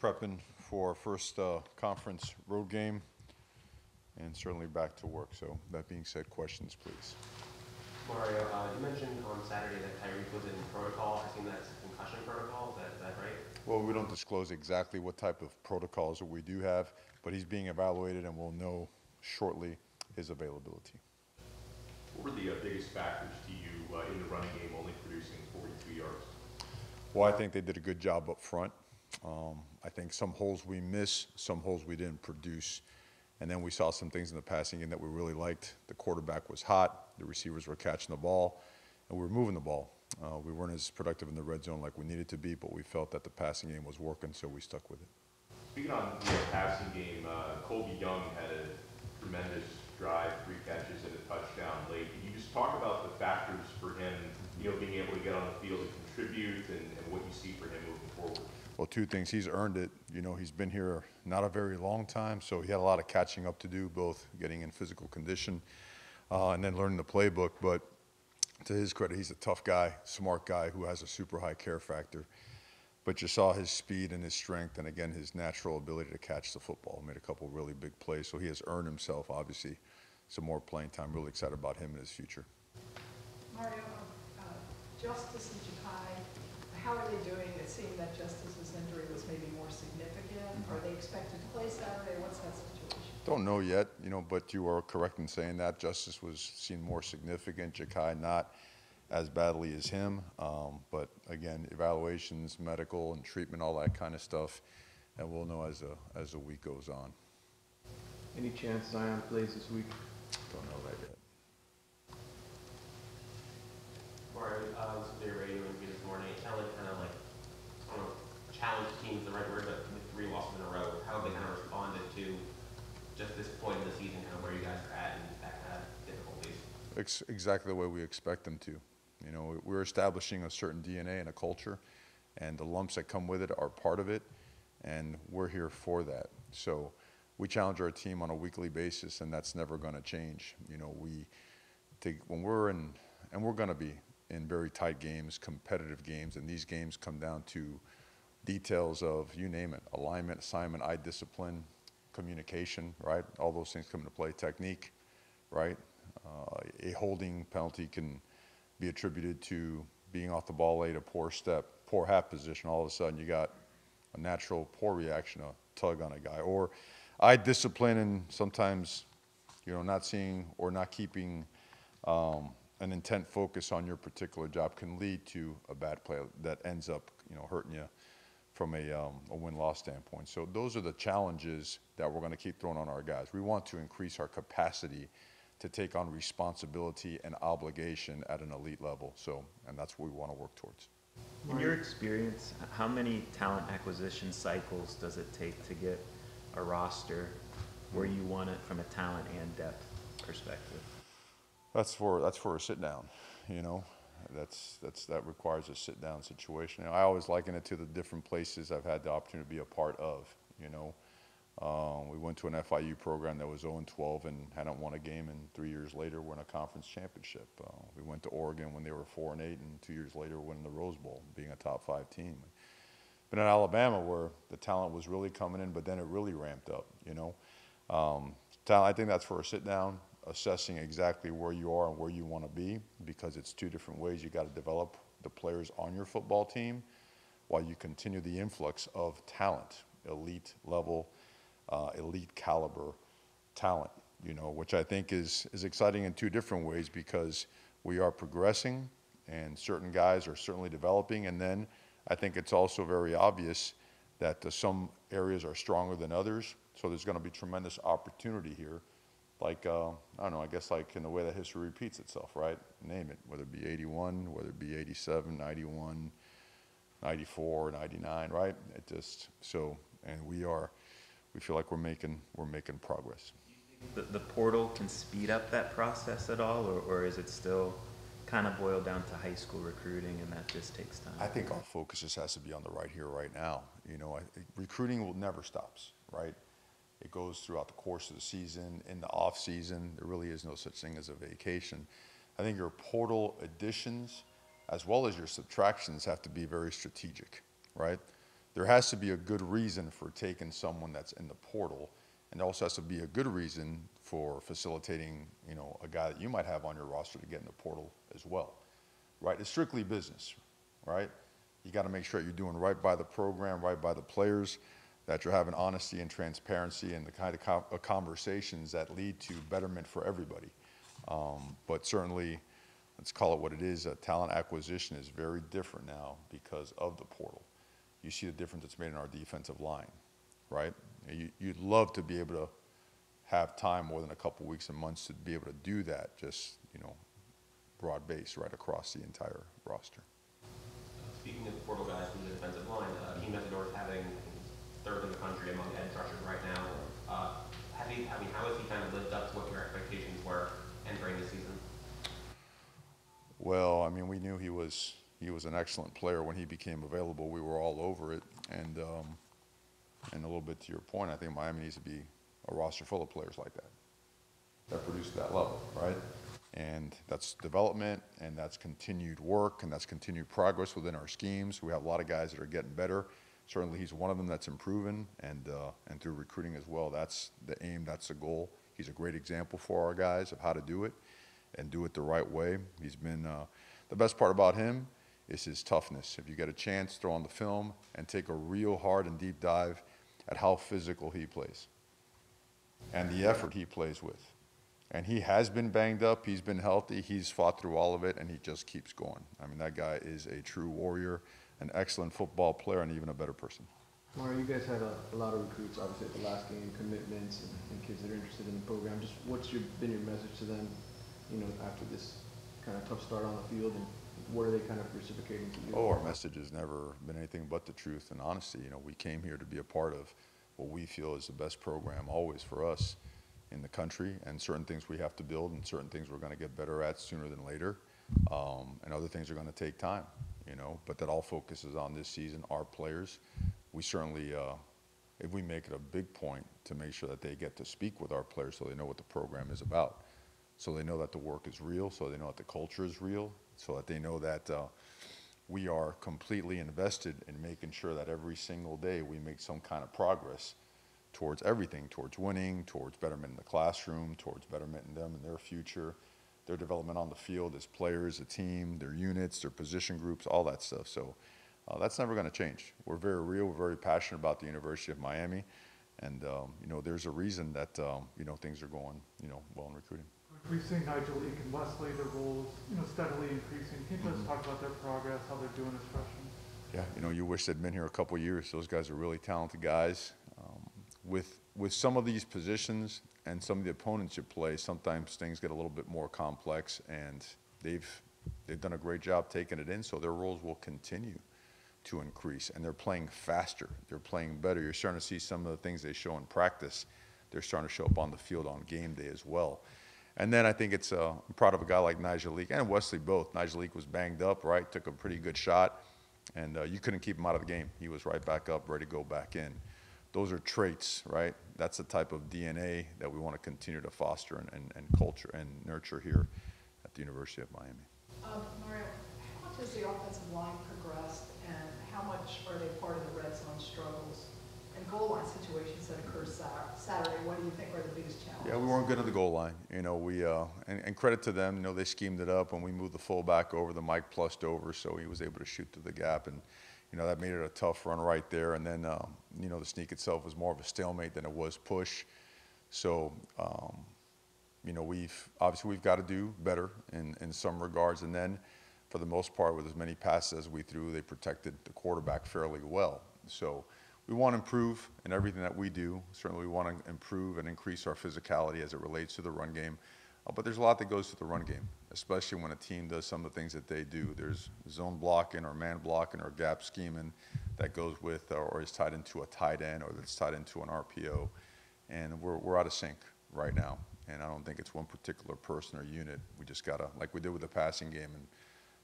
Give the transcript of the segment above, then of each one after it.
prepping for our first conference road game and certainly back to work. So that being said, questions, please. Mario, you mentioned on Saturday that Tyreek was in protocol. I assume that's concussion protocol. Is that right? Well, we don't disclose exactly what type of protocols that we do have, but he's being evaluated and we'll know shortly his availability. What were the biggest factors to you in the running game, only producing 42 yards? Well, I think they did a good job up front. I think some holes we missed, some holes we didn't produce. And then we saw some things in the passing game that we really liked. The quarterback was hot, the receivers were catching the ball, and we were moving the ball. We weren't as productive in the red zone like we needed to be, but we felt that the passing game was working, so we stuck with it. Speaking on the passing game, Colby Young had a tremendous drive, 3 catches and a touchdown late. Can you just talk about the factors for him, being able to get on the field and contribute and what you see for him moving forward? Well, 2 things. He's earned it. He's been here not a very long time, so he had a lot of catching up to do, both getting in physical condition and then learning the playbook. But to his credit, he's a tough guy, smart guy who has a super high care factor. But you saw his speed and his strength and, again, his natural ability to catch the football. Made a couple really big plays, so he has earned himself, obviously, some more playing time. Really excited about him and his future. Mario, Justice and Ja'Kai, how are they doing? It seemed that Justice's injury was maybe more significant. Are they expected to play Saturday? What's that situation? Don't know yet, but you are correct in saying that. Justice was seen more significant. Ja'Kai not as badly as him. But again, evaluations, medical and treatment, all that kind of stuff, and we'll know as the week goes on. Any chance Zion plays this week? Don't know that yet. Mario, this was your radio interview this morning. It sounded kind of like, I don't know, challenge team is the right word, but with 3 losses in a row, how have they kind of responded to just this point in the season, kind of where you guys are at and that kind of difficulties? Exactly the way we expect them to. We're establishing a certain DNA and a culture, and the lumps that come with it are part of it, and we're here for that. So we challenge our team on a weekly basis, and that's never going to change. When we're in, and we're going to be in very tight games, competitive games, and these games come down to details of, you name it, alignment, assignment, eye discipline, communication, right? All those things come into play. Technique, right? A holding penalty can be attributed to being off the ball late, a poor step, poor half position. All of a sudden you got a natural poor reaction, a tug on a guy. Or eye discipline and sometimes, not seeing or not keeping an intent focus on your particular job can lead to a bad play that ends up, hurting you from a win-loss standpoint. So those are the challenges that we're going to keep throwing on our guys. We want to increase our capacity to take on responsibility and obligation at an elite level. And that's what we want to work towards. In your experience, how many talent acquisition cycles does it take to get a roster where you want it from a talent and depth perspective? That's for a sit down, that requires a sit down situation. I always liken it to the different places I've had the opportunity to be a part of. We went to an FIU program that was 0-12 and hadn't won a game, and 3 years later we're in a conference championship. We went to Oregon when they were 4-8, and 2 years later winning the Rose Bowl, being a top 5 team. Been in Alabama where the talent was really coming in, but then it really ramped up. I think that's for a sit down, assessing exactly where you are and where you want to be, because it's 2 different ways you got to develop the players on your football team while you continue the influx of talent, elite level, elite caliber talent, which I think is exciting in 2 different ways, because we are progressing and certain guys are certainly developing. And then I think it's also very obvious that some areas are stronger than others. So there's going to be tremendous opportunity here. Like, I don't know, I guess like in the way that history repeats itself, right? Name it, whether it be 81, whether it be 87, 91, 94, 99, right? And we feel like we're making progress. The portal can speed up that process at all, or is it still kind of boiled down to high school recruiting and that just takes time? I think our focus just has to be on the right here, right now. Recruiting will never stops, right? It goes throughout the course of the season, in the off season. There really is no such thing as a vacation. I think your portal additions as well as your subtractions have to be very strategic, right? there has to be a good reason for taking someone that's in the portal, and there also has to be a good reason for facilitating, you know, a guy that you might have on your roster to get in the portal as well, right? It's strictly business, right? You got to make sure you're doing right by the program, right by the players, that you're having honesty and transparency and the kind of conversations that lead to betterment for everybody. But certainly, let's call it what it is, talent acquisition is very different now because of the portal. You see the difference it's made in our defensive line, right? You'd love to be able to have time more than a couple weeks and months to be able to do that, just, you know, broad base right across the entire roster. Speaking of portal guys from the defensive line, Team Messidor is having, I think, third in the country among edge rushers right now. How has he kind of lived up to what your expectations were entering the season? Well, I mean, we knew he was an excellent player when he became available. We were all over it, and a little bit to your point, I think Miami needs to be a roster full of players like that produce that level, right? And that's development, and that's continued work, and that's continued progress within our schemes. We have a lot of guys that are getting better. Certainly, he's one of them that's improving, and through recruiting as well. That's the aim, that's the goal. He's a great example for our guys of how to do it and do it the right way. He's been, the best part about him is his toughness. If you get a chance, throw on the film and take a real hard and deep dive at how physical he plays and the effort he plays with. And he has been banged up, he's been healthy, he's fought through all of it, and he just keeps going. I mean, that guy is a true warrior, an excellent football player, and even a better person. Mario, you guys had a lot of recruits, obviously, at the last game, commitments and kids that are interested in the program. Just what's been your message to them, you know, after this kind of tough start on the field, and what are they kind of reciprocating to you? Oh, our message has never been anything but the truth and honesty. You know, we came here to be a part of what we feel is the best program always for us in the country, and certain things we have to build and certain things we're going to get better at sooner than later, and other things are going to take time, you know, but that all focuses on this season, our players. We certainly, if we make it a big point to make sure that they get to speak with our players so they know what the program is about, so they know that the work is real, so they know that the culture is real, so that they know that we are completely invested in making sure that every single day we make some kind of progress towards everything, towards winning, towards betterment in the classroom, towards betterment in them and their future, their development on the field as players, a team, their units, their position groups, all that stuff. So that's never going to change. We're very real. We're very passionate about the University of Miami. And, you know, there's a reason that, you know, things are going, you know, well in recruiting. We've seen Nigel Leake and Wesley, their roles, you know, steadily increasing. Can you just talk about their progress, how they're doing as freshmen? Yeah, you know, you wish they'd been here a couple of years. Those guys are really talented guys. With some of these positions and some of the opponents you play, sometimes things get a little bit more complex, and they've done a great job taking it in, so their roles will continue to increase, and they're playing faster. They're playing better. You're starting to see some of the things they show in practice. They're starting to show up on the field on game day as well. And then I think it's, I'm proud of a guy like Nigel Leake and Wesley both. Nigel Leake was banged up, right? Took a pretty good shot, and you couldn't keep him out of the game. He was right back up, ready to go back in. Those are traits, right? That's the type of DNA that we want to continue to foster and culture and nurture here at the University of Miami. Mario, how much has the offensive line progressed, and how much are they part of the red zone struggles and goal line situations that occur Saturday? What do you think are the biggest challenges? Yeah, we weren't good at the goal line. You know, we and credit to them. You know, they schemed it up when we moved the fullback over. The Mike plussed over, so he was able to shoot through the gap, and you know that made it a tough run right there. And then you know, the sneak itself was more of a stalemate than it was push. So you know, we've got to do better in some regards. And then, for the most part, with as many passes as we threw, they protected the quarterback fairly well. So we want to improve in everything that we do. Certainly, we want to improve and increase our physicality as it relates to the run game. But there's a lot that goes to the run game, especially when a team does some of the things that they do. There's zone blocking or man blocking or gap scheming that goes with or is tied into a tight end or that's tied into an RPO. And we're out of sync right now. And I don't think it's one particular person or unit. We just got to, like we did with the passing game and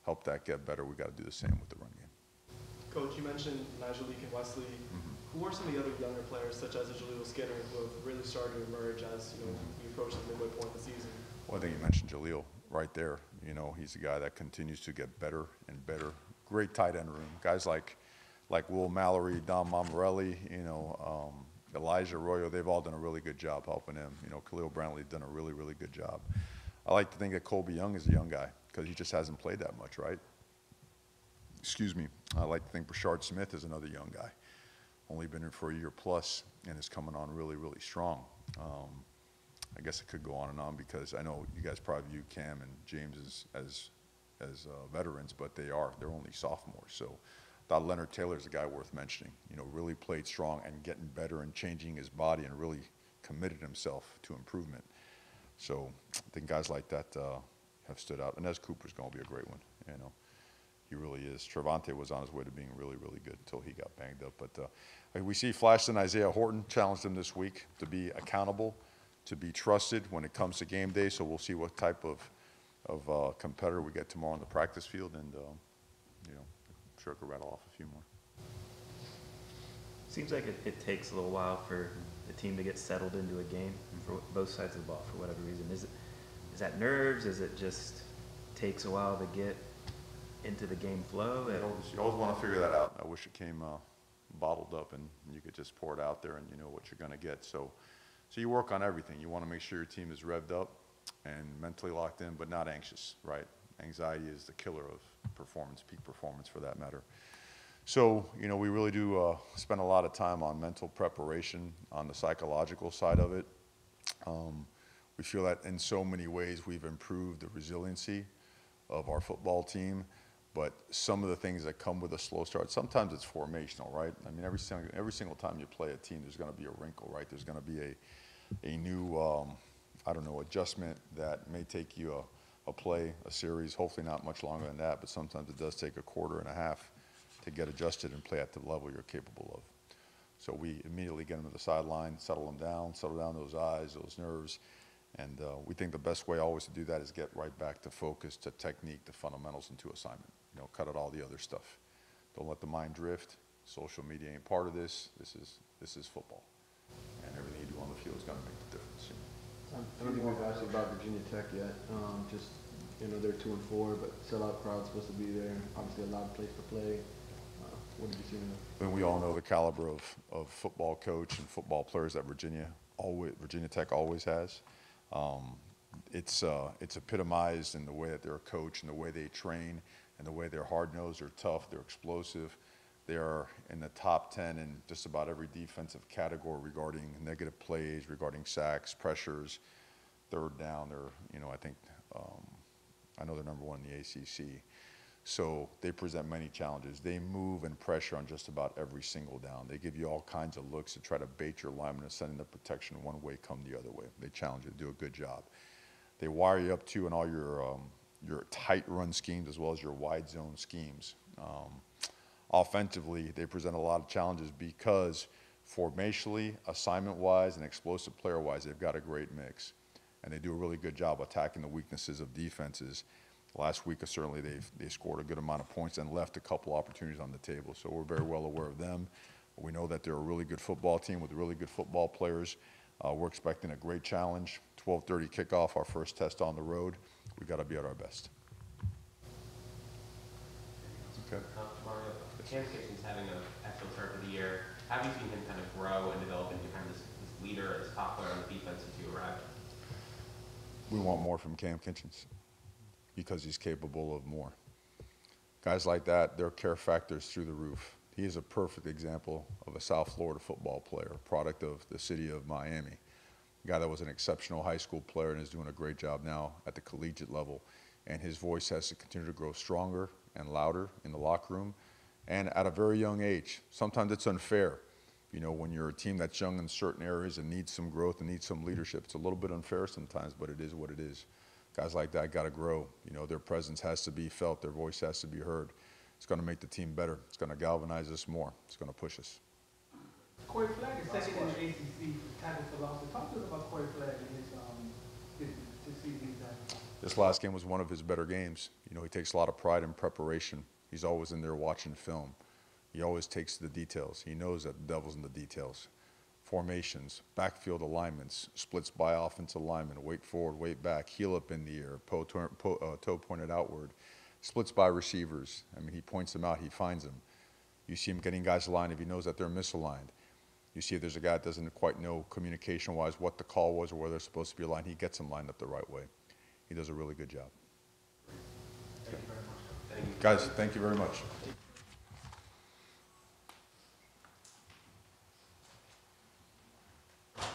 help that get better, we got to do the same with the run game. Coach, you mentioned Nigel Leake and Wesley. Who are some of the other younger players, such as Jaleel Skinner, who have really started to emerge as you know we approach the midway point of the season? Well, I think you mentioned Jaleel right there. You know, he's a guy that continues to get better and better. Great tight end room. Guys like like Will Mallory, Don Mammarelli, Elijah Arroyo, they've all done a really good job helping him. Khalil Brantley's done a really, really good job. I like to think that Colby Young is a young guy because he just hasn't played that much, right? Excuse me. I like to think Brashard Smith is another young guy. Only been in for a year plus and is coming on really, really strong. I guess it could go on and on because I know you guys probably view Cam and James as veterans, but they're only sophomores. So I thought Leonard Taylor's a guy worth mentioning. Really played strong and getting better and changing his body and really committed himself to improvement. So I think guys like that have stood out. Inez Cooper's going to be a great one. He really is. Trevante was on his way to being really, really good until he got banged up. But we see flashes in Isaiah Horton, challenged him this week to be accountable, to be trusted when it comes to game day. So we'll see what type of competitor we get tomorrow on the practice field, and I'm sure I could rattle off a few more. Seems like it takes a little while for the team to get settled into a game for both sides of the ball for whatever reason. Is that nerves? Is it just takes a while to get into the game flow? You always want to figure that out. I wish it came bottled up and you could just pour it out there and you know what you're going to get. So you work on everything. You want to make sure your team is revved up and mentally locked in, but not anxious, right? Anxiety is the killer of performance, peak performance for that matter. So, we really do spend a lot of time on mental preparation, on the psychological side of it. We feel that in so many ways we've improved the resiliency of our football team, but some of the things that come with a slow start, sometimes it's formational, right? I mean, every single time you play a team, there's going to be a wrinkle, right? There's going to be a new, adjustment that may take you a play, a series, hopefully not much longer than that, but sometimes it does take a quarter and a half to get adjusted and play at the level you're capable of. So we immediately get them to the sideline, settle down those eyes, those nerves, and we think the best way always to do that is get right back to focus, to technique, to fundamentals, and to assignment. Cut out all the other stuff. Don't let the mind drift. Social media ain't part of this. This is football, and everything you do on the field is going to make the difference. I don't think we've asked you about Virginia Tech yet. They're 2-4, but sellout crowd's supposed to be there. Obviously, a lot of place to play. What did you see in that? And we all know the caliber of football coach and football players that Virginia Tech always has. It's epitomized in the way that they're coached and the way they train and the way they're hard-nosed, they're tough, they're explosive. They are in the top 10 in just about every defensive category regarding negative plays, regarding sacks, pressures, third down. I know they're number one in the ACC. So they present many challenges. They move and pressure on just about every single down. They give you all kinds of looks to try to bait your linemen and sending the protection one way, come the other way. They challenge you to do a good job. They wire you up too in all your tight run schemes as well as your wide zone schemes. Offensively, they present a lot of challenges because formationally, assignment-wise, and explosive player-wise, they've got a great mix. And they do a really good job attacking the weaknesses of defenses. Last week, certainly, they scored a good amount of points and left a couple opportunities on the table. So we're very well aware of them. We know that they're a really good football team with really good football players. We're expecting a great challenge. 12:30 kickoff, our first test on the road. We've got to be at our best. Okay. Mario, Cam Kitchen's having an excellent start to the year. How have you seen him kind of grow and develop into kind of this leader, this top player on the defense since you arrived? We want more from Cam Kitchens because he's capable of more. Guys like that, their care factor's through the roof. He is a perfect example of a South Florida football player, product of the city of Miami. A guy that was an exceptional high school player and is doing a great job now at the collegiate level. And his voice has to continue to grow stronger and louder in the locker room and at a very young age. Sometimes it's unfair. When you're a team that's young in certain areas and needs some growth and needs some leadership, it's a little bit unfair sometimes, but it is what it is. Guys like that got to grow. Their presence has to be felt. Their voice has to be heard. It's going to make the team better. It's going to galvanize us more. It's going to push us. Corey Flagg is second in the ACC for tackles for loss. Talk to us about Corey Flagg and his season. This last game was one of his better games. He takes a lot of pride in preparation. He's always in there watching film. He always takes the details. He knows that the devil's in the details. Formations, backfield alignments, splits by offensive linemen, weight forward, weight back, heel up in the air, toe pointed outward, splits by receivers. I mean, he points them out, he finds them. You see him getting guys aligned if he knows that they're misaligned. You see if there's a guy that doesn't quite know communication-wise what the call was or where they're supposed to be aligned, he gets them lined up the right way. He does a really good job. Thank you very much. Thank you. Guys, thank you very much.